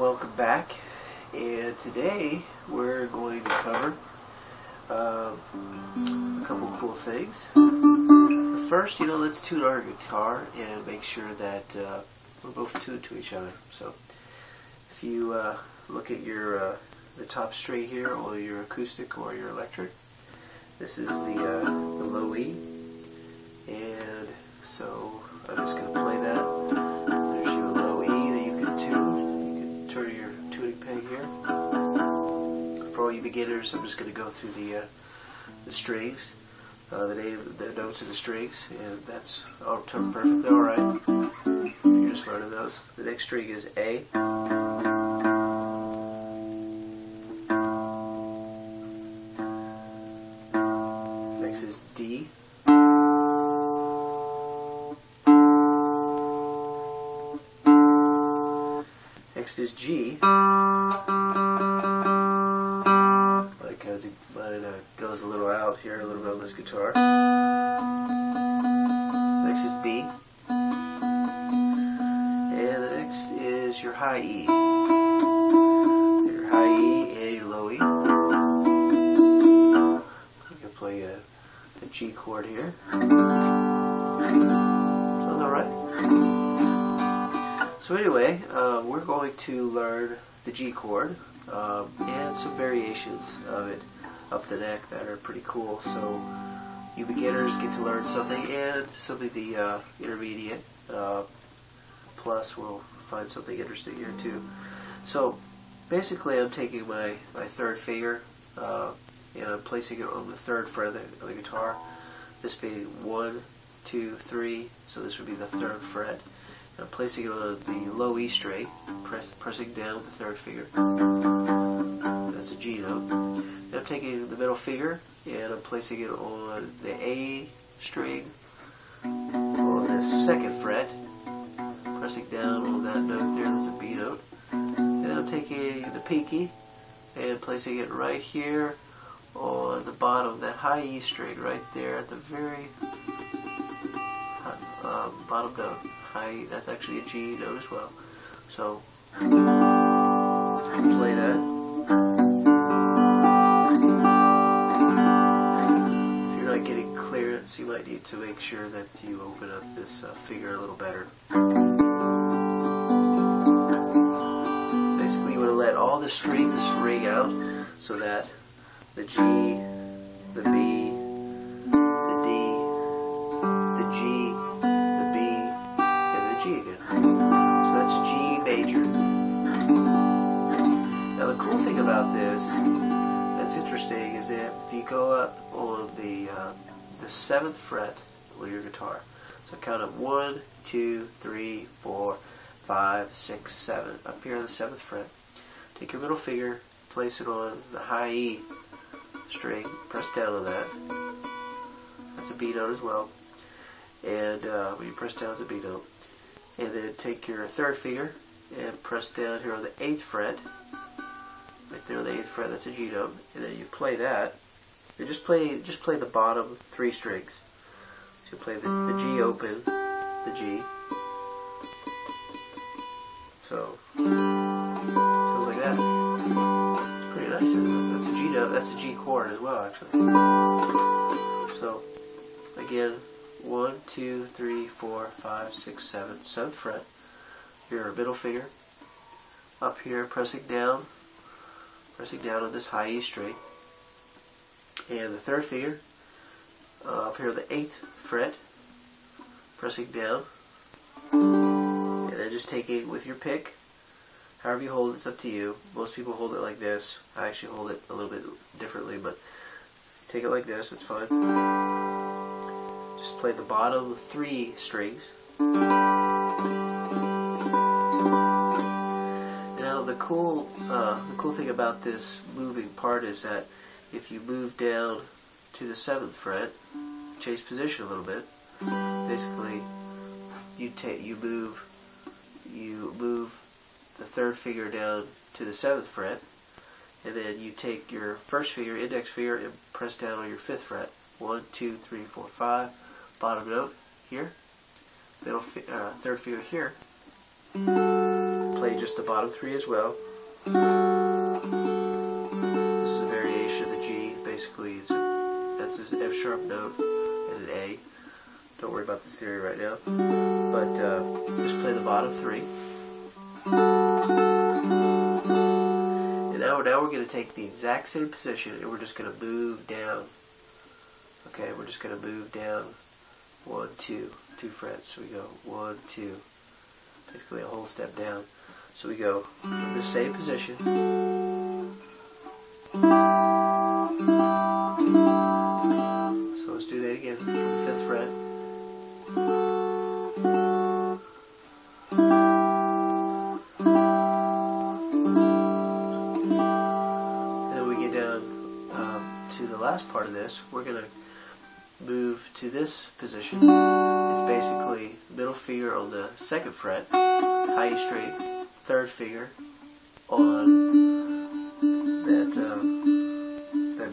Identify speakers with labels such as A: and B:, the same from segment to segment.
A: welcome back, and today we're going to cover a couple cool things. First, let's tune our guitar and make sure that we're both tuned to each other. So if you look at your the top string here, or your acoustic or your electric, this is the low E, and so I'm just going to play that. There's your low E that you can tune. You can turn your tuning peg here. For all you beginners, I'm just going to go through the strings, the notes of the strings, and that's all perfectly alright. You're just learning those. The next string is A. Next is D. Next is G. Because it goes a little out here, a little bit on this guitar. Next is B. And the next is your high E. Your high E and your low E. You can play a G chord here. Sounds alright. So anyway, we're going to learn the G chord and some variations of it up the neck that are pretty cool. So you beginners get to learn something, and some of the intermediate plus will find something interesting here too. So basically, I'm taking my third finger and I'm placing it on the third fret of the guitar. This being 1, 2, 3. So this would be the third fret. I'm placing it on the low E string, pressing down the third finger. That's a G note. And I'm taking the middle finger and I'm placing it on the A string on the second fret, pressing down on that note there. That's a B note. And then I'm taking the pinky and placing it right here on the bottom, that high E string right there at the very bottom note. High, that's actually a G note as well. So play that. If you're not getting clearance, you might need to make sure that you open up this finger a little better. Basically, you want to let all the strings ring out so that the G, the B, the D, the G, the B, and the G again. So that's a G major. Now the cool thing about this that's interesting is that if you go up on the 7th fret with your guitar, so count up 1, 2, 3, 4, 5, 6, 7. Up here on the 7th fret, take your middle finger, place it on the high E string, press down on that. That's a B note as well. And when you press down, it's a B note. And then take your third finger and press down here on the 8th fret. Right there on the 8th fret, that's a G note. And then you play that. You just play the bottom 3 strings. So you play the G open, the G. So sounds like that. Pretty nice, isn't it? That's a G note. That's a G chord as well, actually. So again, 1, 2, 3, 4, 5, 6, 7, 7th fret. Your middle finger up here, pressing down on this high E string, and the third finger up here on the 8th fret, pressing down, and then just taking with your pick. However you hold it, it's up to you. Most people hold it like this. I actually hold it a little bit differently, but take it like this, it's fine. Just play the bottom 3 strings. Now the cool thing about this moving part is that if you move down to the 7th fret, change position a little bit. Basically, you move the third finger down to the 7th fret, and then you take your first finger, index finger, and press down on your 5th fret. 1, 2, 3, 4, 5. Bottom note here, third finger here. play just the bottom 3 as well. This is a variation of the G. Basically, that's an F sharp note and an A. Don't worry about the theory right now. But just play the bottom 3. And now we're going to take the exact same position and we're just going to move down. Okay, we're just going to move down 1, 2 frets. So we go 1, 2. Basically a whole step down. So we go in the same position. So let's do that again from the 5th fret. And then we get down to the last part of this. We're going to move to this position. It's basically middle finger on the 2nd fret, high E string, 3rd finger on that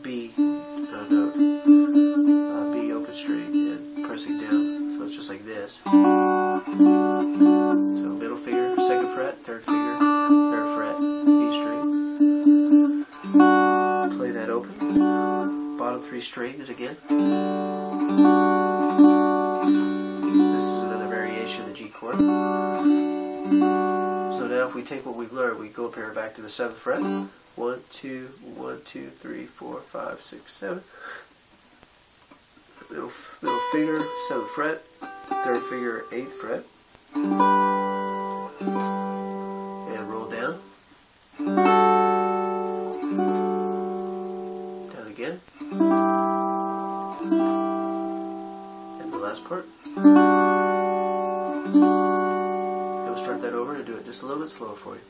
A: B note, B open string, and pressing down. So it's just like this. So middle finger, 2nd fret, 3rd finger, 3rd fret, D string. Play that open. Bottom 3 strings again. This is another variation of the G chord. So now if we take what we've learned, we go up here back to the 7th fret. 1, 2, 1, 2, 3, 4, 5, 6, 7. Middle finger, 7th fret. 3rd finger, 8th fret. And roll down. Down again. And the last part. We'll start that over and do it just a little bit slower for you.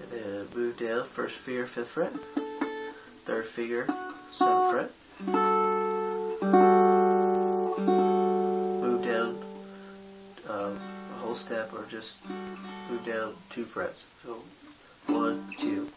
A: And then move down, 1st finger, 5th fret, 3rd finger, 7th fret. Move down a whole step, or just move down 2 frets. So 1, 2.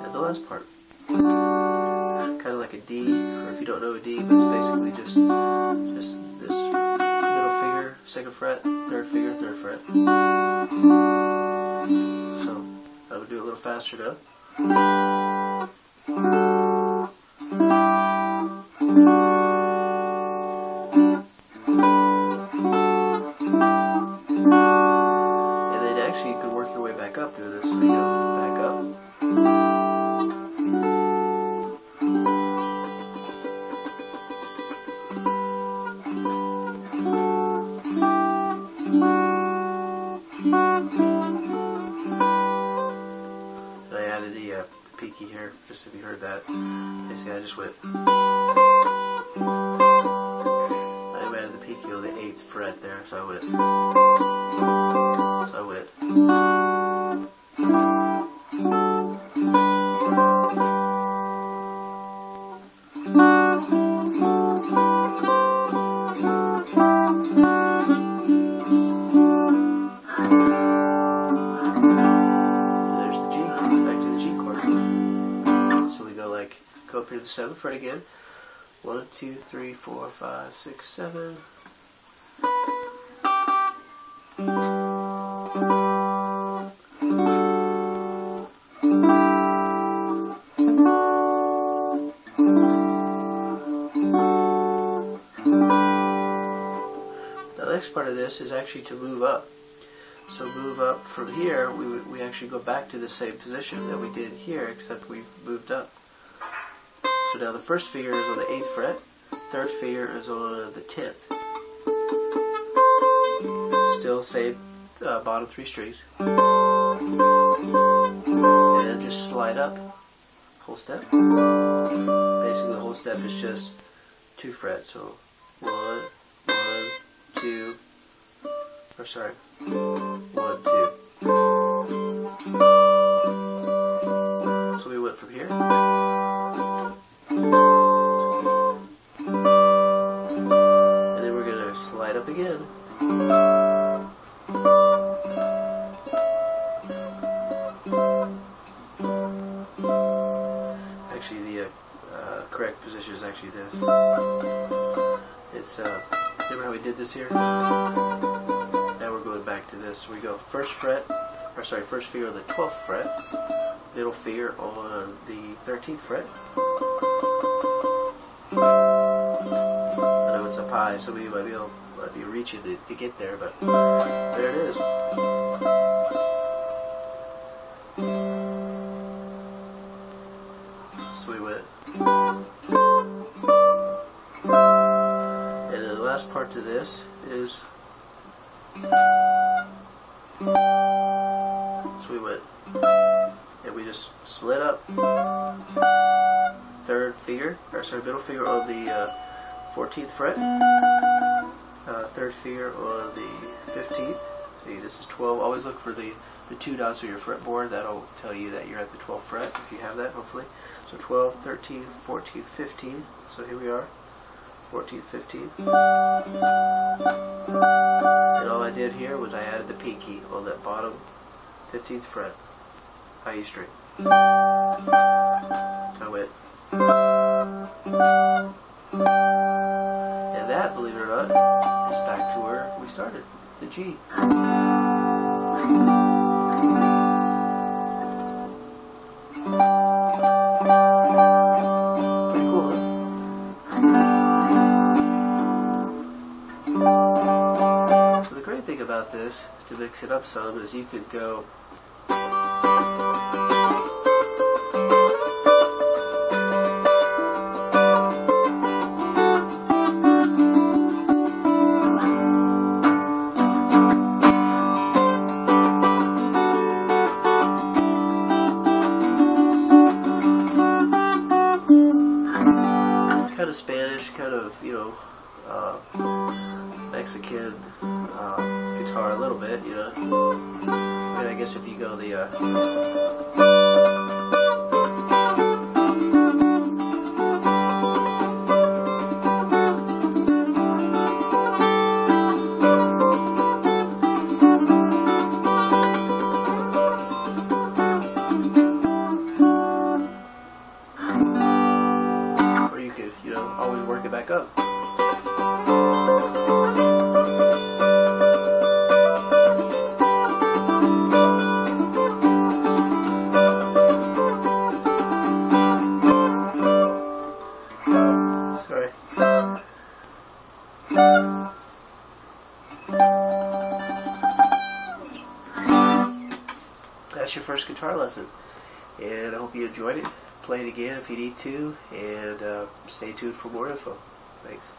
A: And the last part. Kind of like a D, or if you don't know a D, but it's basically just this middle finger, 2nd fret, 3rd finger, 3rd fret. So I would do it a little faster now. And then actually you can work your way back up doing this. So you go back up. Peaky here, just if you heard that. Basically, I just went. I added the peaky on the 8th fret there, so I went. Go up here to the 7th fret again. 1, 2, 3, 4, 5, 6, 7. The next part of this is actually to move up. So move up from here, we actually go back to the same position that we did here, except we've moved up. So now the 1st finger is on the 8th fret, 3rd finger is on the 10th. Still same bottom 3 strings. And then just slide up, whole step. Basically the whole step is just 2 frets. So 1, 2, or sorry, 1, 2. So we went from here. And then we're going to slide up again. Actually, the correct position is actually this. It's remember how we did this here? Now we're going back to this. We go first finger on the 12th fret, middle finger on the 13th fret. I know it's up high, so we might be reaching to get there, but there it is. So we went. And then the last part to this is, so we went, and we just slid up, middle finger on the 14th fret, third finger on the 15th. See, this is 12. Always look for the 2 dots on your fretboard. That'll tell you that you're at the 12th fret, if you have that, hopefully. So 12, 13, 14, 15. So here we are, 14, 15. And all I did here was I added the pinky on that bottom 15th fret, high E string. I went. And that, believe it or not, is back to where we started, the G. Pretty cool, huh? So the great thing about this, to mix it up some, is you could go kind of Spanish, kind of, you know, Mexican guitar a little bit, you know. And I guess if you go the or you could, you know, always work it back up. Sorry. That's your first guitar lesson, and I hope you enjoyed it. Play it again if you need to, and stay tuned for more info. Thanks.